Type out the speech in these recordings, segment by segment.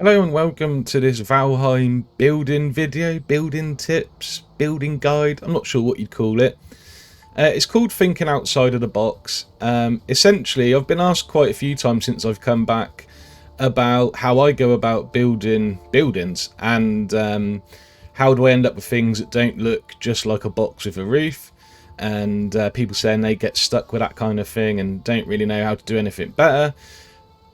Hello and welcome to this Valheim building video, building tips, building guide, I'm not sure what you'd call it. It's called Thinking Outside of the Box. Essentially, I've been asked quite a few times since I've come back about how I go about building buildings and how do I end up with things that don't look just like a box with a roof, and people saying they get stuck with that kind of thing and don't really know how to do anything better.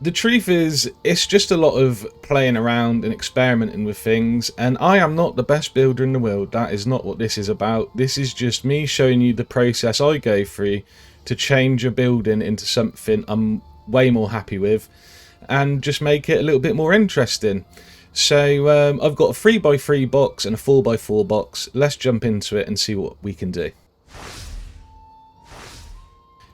The truth is, it's just a lot of playing around and experimenting with things, and I am not the best builder in the world. That is not what this is about. This is just me showing you the process I go through to change a building into something I'm way more happy with and just make it a little bit more interesting. So I've got a 3x3 box and a 4x4 box. Let's jump into it and see what we can do.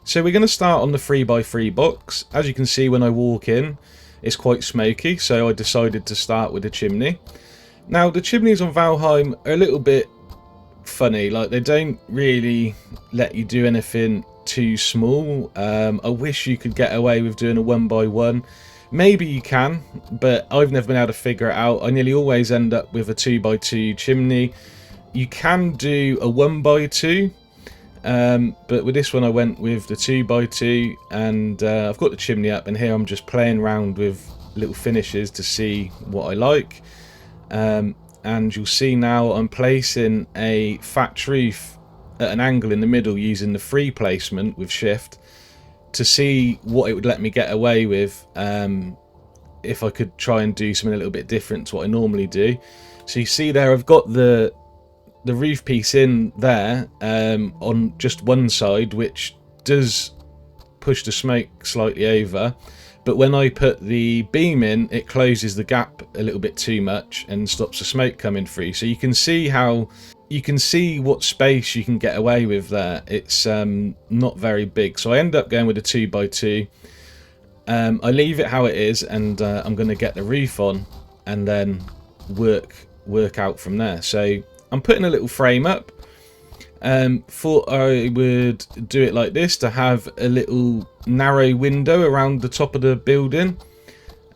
So we're going to start on the 3x3 box. As you can see, when I walk in, it's quite smoky, so I decided to start with a chimney. Now, the chimneys on Valheim are a little bit funny. Like, they don't really let you do anything too small. I wish you could get away with doing a 1x1. Maybe you can, but I've never been able to figure it out. I nearly always end up with a 2x2 chimney. You can do a 1x2. But with this one I went with the 2x2, and I've got the chimney up, and here I'm just playing around with little finishes to see what I like. And you'll see now I'm placing a thatch roof at an angle in the middle using the free placement with shift to see what it would let me get away with if I could try and do something a little bit different to what I normally do. So you see there I've got the roof piece in there on just one side, which does push the smoke slightly over, but when I put the beam in, it closes the gap a little bit too much and stops the smoke coming through. So you can see what space you can get away with there. It's not very big, so I end up going with a 2x2. I leave it how it is, and I'm going to get the roof on and then work out from there. So I'm putting a little frame up. Thought I would do it like this to have a little narrow window around the top of the building,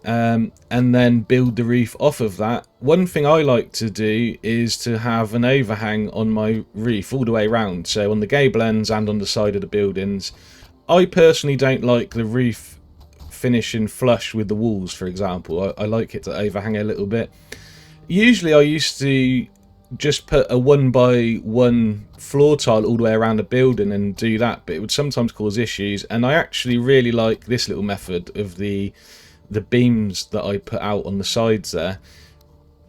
and then build the roof off of that. One thing I like to do is to have an overhang on my roof all the way around, so on the gable ends and on the side of the buildings. I personally don't like the roof finishing flush with the walls, for example. I like it to overhang a little bit. Usually I used to just put a 1x1 floor tile all the way around the building and do that, but it would sometimes cause issues, and I actually really like this little method of the beams that I put out on the sides there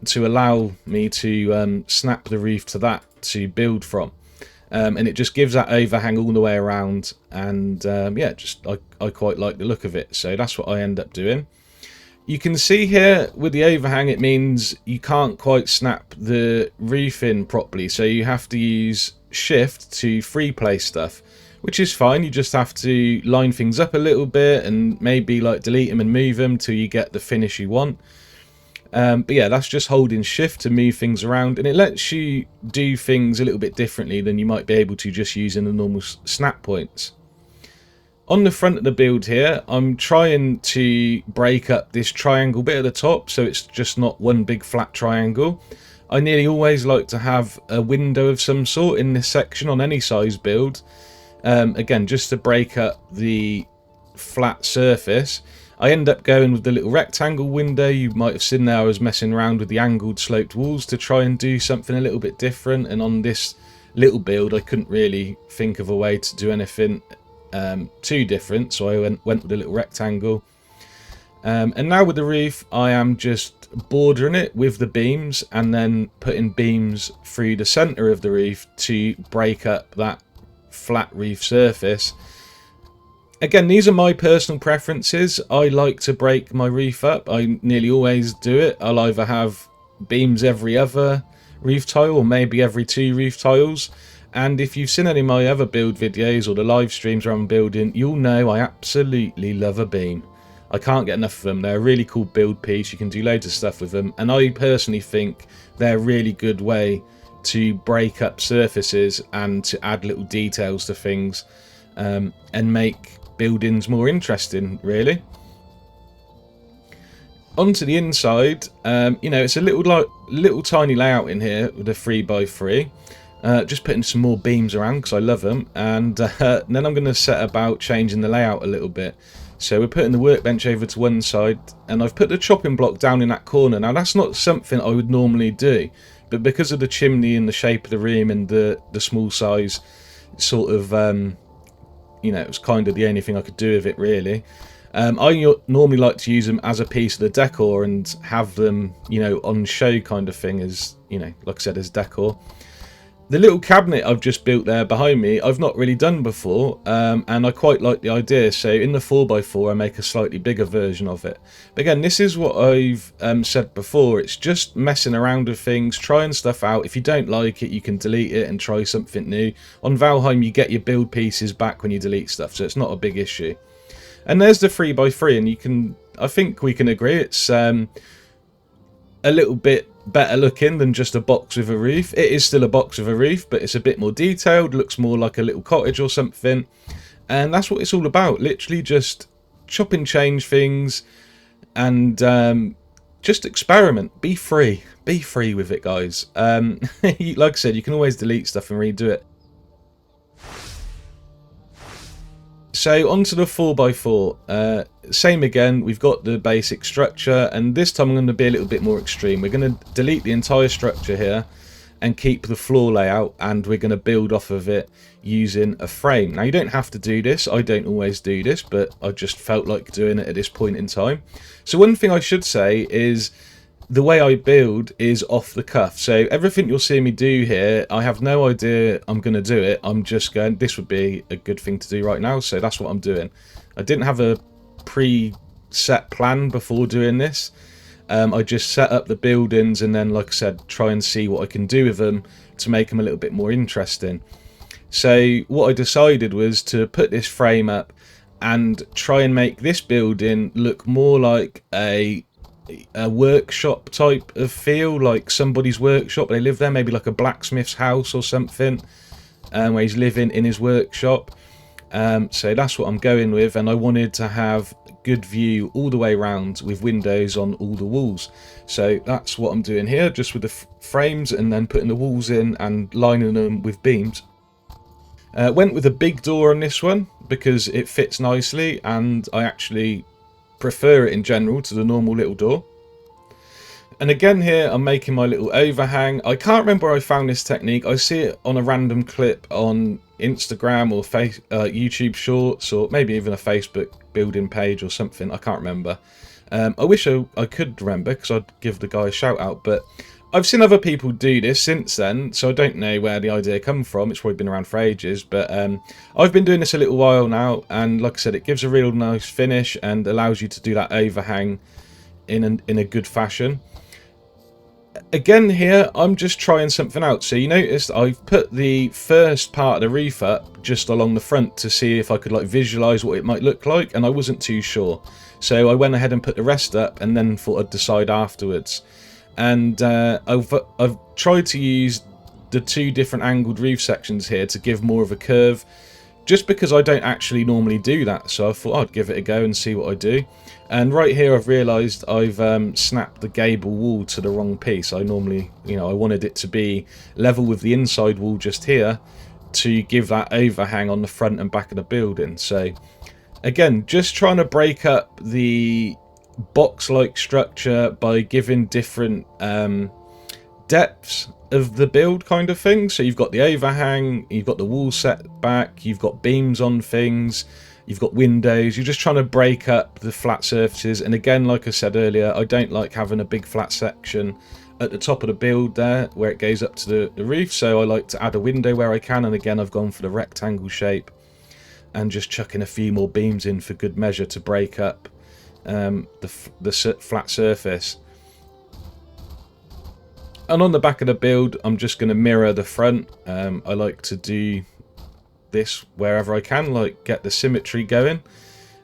to allow me to snap the roof to that to build from, and it just gives that overhang all the way around, and yeah, just I quite like the look of it, so that's what I end up doing. You can see here with the overhang, it means you can't quite snap the roof in properly, so you have to use shift to free place stuff, which is fine. You just have to line things up a little bit and maybe like delete them and move them till you get the finish you want. But yeah, that's just holding shift to move things around, and it lets you do things a little bit differently than you might be able to just using the normal snap points. On the front of the build here, I'm trying to break up this triangle bit at the top so it's just not one big flat triangle. I nearly always like to have a window of some sort in this section on any size build. Again, just to break up the flat surface. I end up going with the little rectangle window. You might have seen there I was messing around with the angled sloped walls to try and do something a little bit different, and on this little build I couldn't really think of a way to do anything too different, so I went with a little rectangle. And now with the roof, I am just bordering it with the beams and then putting beams through the center of the roof to break up that flat roof surface. Again, these are my personal preferences. I like to break my roof up. I nearly always do it. I'll either have beams every other roof tile or maybe every 2 roof tiles. And if you've seen any of my other build videos or the live streams where I'm building, you'll know I absolutely love a beam. I can't get enough of them. They're a really cool build piece. You can do loads of stuff with them. And I personally think they're a really good way to break up surfaces and to add little details to things, and make buildings more interesting, really. Onto the inside, you know, it's a little tiny layout in here with a 3x3. Just putting some more beams around because I love them, and then I'm going to set about changing the layout a little bit. So we're putting the workbench over to one side, and I've put the chopping block down in that corner. Now that's not something I would normally do, but because of the chimney and the shape of the room and the small size, sort of, you know, it was kind of the only thing I could do with it really. I normally like to use them as a piece of the decor and have them, you know, on show kind of thing, as, you know, like I said, as decor. The little cabinet I've just built there behind me, I've not really done before, and I quite like the idea. So in the 4x4 I make a slightly bigger version of it. But again, this is what I've said before, it's just messing around with things, trying stuff out. If you don't like it, you can delete it and try something new. On Valheim you get your build pieces back when you delete stuff, so it's not a big issue. And there's the 3x3, and you can, I think we can agree, it's a little bit better looking than just a box with a roof. It is still a box with a roof, but it's a bit more detailed, looks more like a little cottage or something. And that's what it's all about, literally just chop and change things, and just experiment. Be free with it, guys. Like I said, you can always delete stuff and redo it. So onto the 4x4, same again, we've got the basic structure, and this time I'm going to be a little bit more extreme. We're going to delete the entire structure here and keep the floor layout, and we're going to build off of it using a frame. Now you don't have to do this, I don't always do this, but I just felt like doing it at this point in time. So one thing I should say is, the way I build is off the cuff. So everything you'll see me do here, I have no idea I'm going to do it. I'm just going, this would be a good thing to do right now, so that's what I'm doing. I didn't have a pre-set plan before doing this. I just set up the buildings and then, like I said, try and see what I can do with them to make them a little bit more interesting. So what I decided was to put this frame up and try and make this building look more like a workshop type of feel, like somebody's workshop. They live there, maybe like a blacksmith's house or something, where he's living in his workshop. So that's what I'm going with, and I wanted to have good view all the way around with windows on all the walls. So that's what I'm doing here, just with the frames, and then putting the walls in and lining them with beams. Went with a big door on this one because it fits nicely, and I actually prefer it in general to the normal little door. And again here I'm making my little overhang. I can't remember where I found this technique. I see it on a random clip on Instagram or YouTube Shorts, or maybe even a Facebook building page or something. I can't remember. I wish I could remember, because I'd give the guy a shout out, but I've seen other people do this since then, so I don't know where the idea come from. It's probably been around for ages, but I've been doing this a little while now, and like I said, it gives a real nice finish and allows you to do that overhang in a good fashion. Again here, I'm just trying something out. So you noticed I've put the first part of the roof up just along the front to see if I could like visualize what it might look like, and I wasn't too sure. So I went ahead and put the rest up, and then thought I'd decide afterwards. And I've tried to use the two different angled roof sections here to give more of a curve, just because I don't actually normally do that, so I thought I'd give it a go and see what I do. And right here I've realised I've snapped the gable wall to the wrong piece. I normally, you know, I wanted it to be level with the inside wall just here to give that overhang on the front and back of the building. So again, just trying to break up the box-like structure by giving different depths of the build kind of thing. So you've got the overhang, you've got the wall set back, you've got beams on things, you've got windows. You're just trying to break up the flat surfaces. And again, like I said earlier, I don't like having a big flat section at the top of the build there where it goes up to the roof, so I like to add a window where I can. And again, I've gone for the rectangle shape and just chucking a few more beams in for good measure to break up the flat surface. And on the back of the build, I'm just going to mirror the front. I like to do this wherever I can, like get the symmetry going.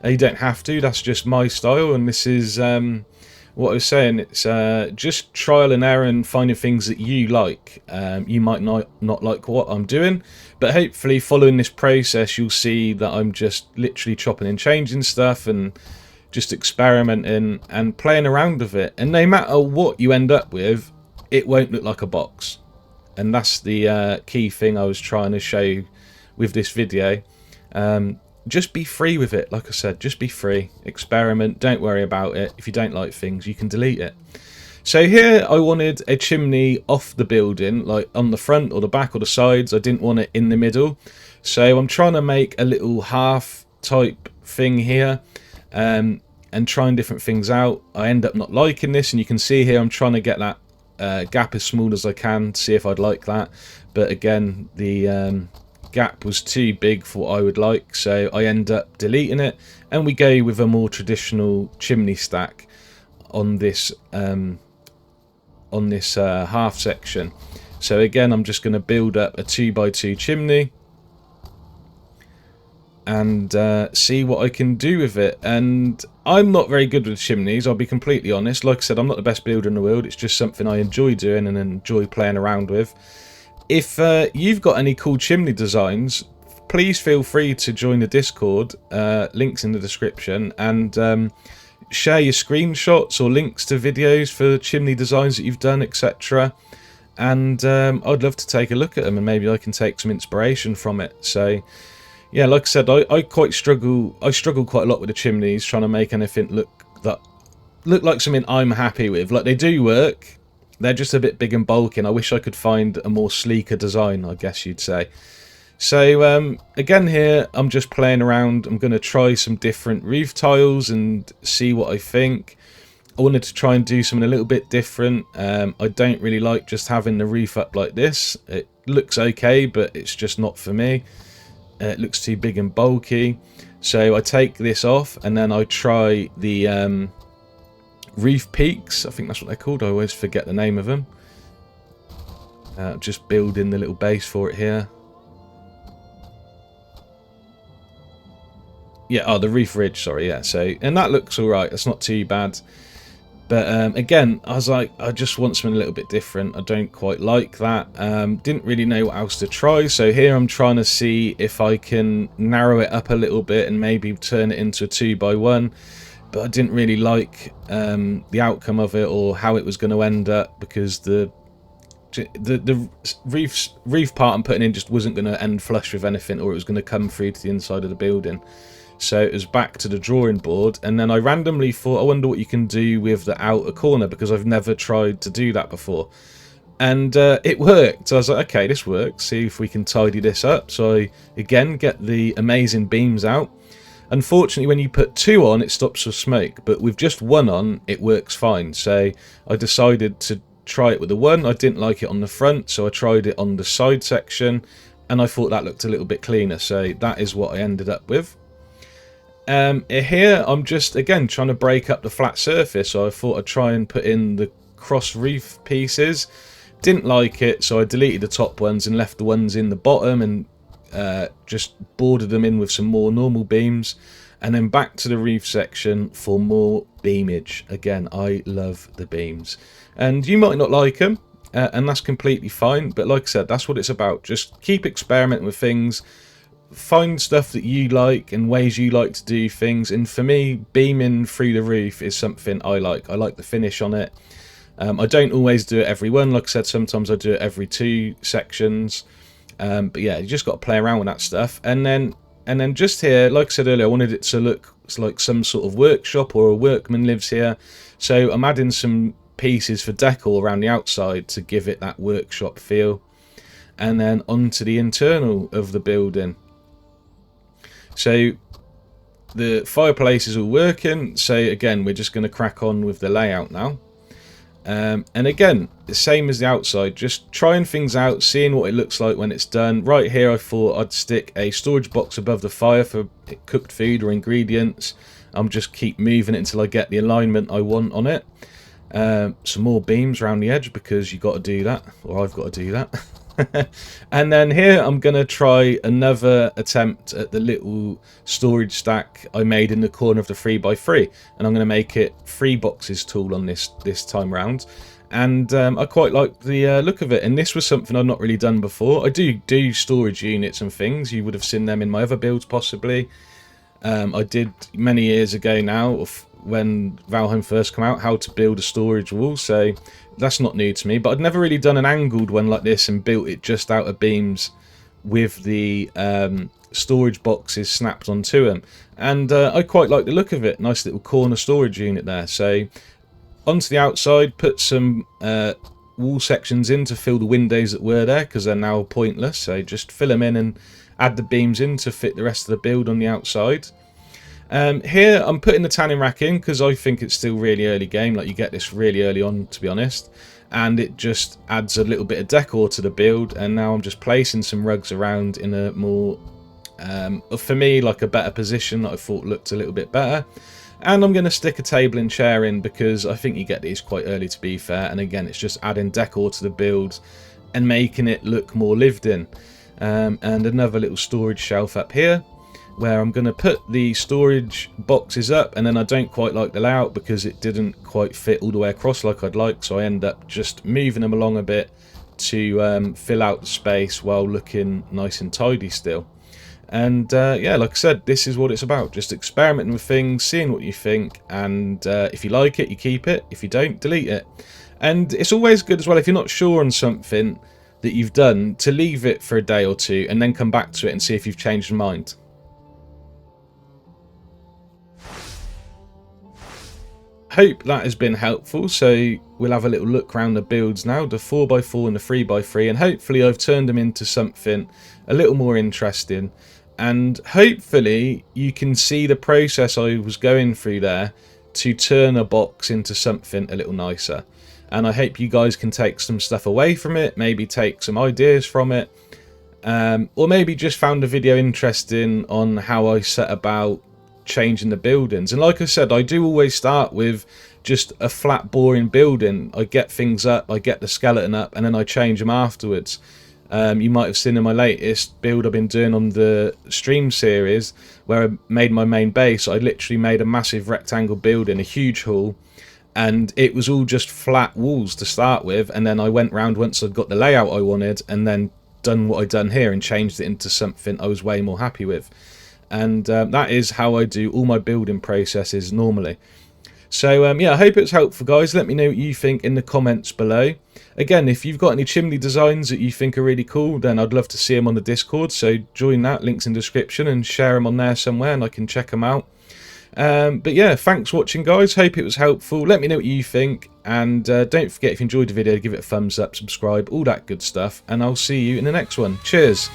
You don't have to, that's just my style, and this is what I was saying. It's just trial and error and finding things that you like. You might not like what I'm doing, but hopefully following this process you'll see that I'm just literally chopping and changing stuff and just experimenting and playing around with it. And no matter what you end up with, it won't look like a box. And that's the key thing I was trying to show with this video. Just be free with it. Like I said, just be free. Experiment. Don't worry about it. If you don't like things, you can delete it. So here I wanted a chimney off the building, like on the front or the back or the sides. I didn't want it in the middle. So I'm trying to make a little half type thing here, and trying different things out. I end up not liking this, and you can see here I'm trying to get that gap as small as I can to see if I'd like that. But again, the gap was too big for what I would like, so I end up deleting it, and we go with a more traditional chimney stack on this half section. So again, I'm just going to build up a 2x2 chimney and see what I can do with it. And I'm not very good with chimneys, I'll be completely honest. Like I said, I'm not the best builder in the world. It's just something I enjoy doing and enjoy playing around with. If you've got any cool chimney designs, please feel free to join the Discord. Links in the description, and share your screenshots or links to videos for chimney designs that you've done, etc. And I'd love to take a look at them, and maybe I can take some inspiration from it. So yeah, like I said, I struggle quite a lot with the chimneys, trying to make anything look like something I'm happy with. Like, they do work, they're just a bit big and bulky, and I wish I could find a more sleeker design, I guess you'd say. So again, here I'm just playing around. I'm going to try some different roof tiles and see what I think. I wanted to try and do something a little bit different. I don't really like just having the roof up like this. It looks okay, but it's just not for me. It looks too big and bulky. So I take this off, and then I try the roof peaks. I think that's what they're called. I always forget the name of them. Just building the little base for it here. Yeah, oh, the roof ridge, sorry, yeah. So, and that looks alright, that's not too bad. But again, I was like, I just want something a little bit different. I don't quite like that. Didn't really know what else to try. So here I'm trying to see if I can narrow it up a little bit and maybe turn it into a 2x1. But I didn't really like the outcome of it, or how it was going to end up, because the roof part I'm putting in just wasn't going to end flush with anything, or it was going to come through to the inside of the building. So it was back to the drawing board, and then I randomly thought, I wonder what you can do with the outer corner, because I've never tried to do that before. And it worked. So I was like, okay, this works, see if we can tidy this up. So I again get the amazing beams out. Unfortunately, when you put 2 on, it stops the smoke, but with just 1 on, it works fine. So I decided to try it with the 1. I didn't like it on the front, so I tried it on the side section, and I thought that looked a little bit cleaner. So that is what I ended up with. Here I'm just again trying to break up the flat surface, so I thought I'd try and put in the cross roof pieces. Didn't like it, so I deleted the top ones and left the ones in the bottom, and just bordered them in with some more normal beams, and then back to the roof section for more beamage. Again, I love the beams, and you might not like them, and that's completely fine, but like I said, that's what it's about. Just keep experimenting with things. Find stuff that you like and ways you like to do things, and for me, beaming through the roof is something I like. I like the finish on it. I don't always do it every one. Like I said, sometimes I do it every 2 sections. But yeah, you just got to play around with that stuff. And then just here, like I said earlier, I wanted it to look like some sort of workshop, or a workman lives here. So I'm adding some pieces for decor around the outside to give it that workshop feel. And then onto the internal of the building. So the fireplace is all working, so again we're just going to crack on with the layout now. And again, the same as the outside, just trying things out, seeing what it looks like when it's done. Right here I thought I'd stick a storage box above the fire for cooked food or ingredients. I'm just keep moving it until I get the alignment I want on it. Some more beams around the edge, because you got to do that, or I've got to do that. And then here I'm going to try another attempt at the little storage stack I made in the corner of the 3x3, and I'm going to make it 3 boxes tall on this time round. And I quite like the look of it, and this was something I've not really done before. I do storage units and things, you would have seen them in my other builds possibly. I did many years ago now, when Valheim first came out, how to build a storage wall, so that's not new to me. But I'd never really done an angled one like this and built it just out of beams with the storage boxes snapped onto them. And I quite like the look of it. Nice little corner storage unit there. So onto the outside, put some wall sections in to fill the windows that were there, because they're now pointless. So just fill them in and add the beams in to fit the rest of the build on the outside. Here I'm putting the tanning rack in because I think it's still really early game. Like, you get this really early on, to be honest, and it just adds a little bit of decor to the build. And now I'm just placing some rugs around in a more for me, like a better position that I thought looked a little bit better. And I'm going to stick a table and chair in because I think you get these quite early, to be fair. And again, it's just adding decor to the build and making it look more lived in. And another little storage shelf up here, where I'm going to put the storage boxes up. And then I don't quite like the layout because it didn't quite fit all the way across like I'd like. So I end up just moving them along a bit to fill out the space while looking nice and tidy still. And yeah, like I said, this is what it's about. Just experimenting with things, seeing what you think, and if you like it, you keep it. If you don't, delete it. And it's always good as well, if you're not sure on something that you've done, to leave it for a day or two and then come back to it and see if you've changed your mind. Hope that has been helpful. So we'll have a little look around the builds now, the 4x4 and the 3x3, and hopefully I've turned them into something a little more interesting. And hopefully you can see the process I was going through there to turn a box into something a little nicer. And I hope you guys can take some stuff away from it, maybe take some ideas from it, or maybe just found the video interesting on how I set about changing the buildings. And like I said, I do always start with just a flat, boring building. I get things up, I get the skeleton up, and then I change them afterwards. You might have seen in my latest build I've been doing on the stream series, where I made my main base. I literally made a massive rectangle building, a huge hall, and it was all just flat walls to start with. And then I went round once I'd got the layout I wanted, and then done what I'd done here and changed it into something I was way more happy with. And that is how I do all my building processes normally. So yeah, I hope it's helpful, guys. Let me know what you think in the comments below. Again, if you've got any chimney designs that you think are really cool, then I'd love to see them on the Discord. So join that, links in the description, and share them on there somewhere and I can check them out. But yeah, thanks for watching, guys. Hope it was helpful. Let me know what you think, and don't forget, if you enjoyed the video, give it a thumbs up, subscribe, all that good stuff, and I'll see you in the next one. Cheers.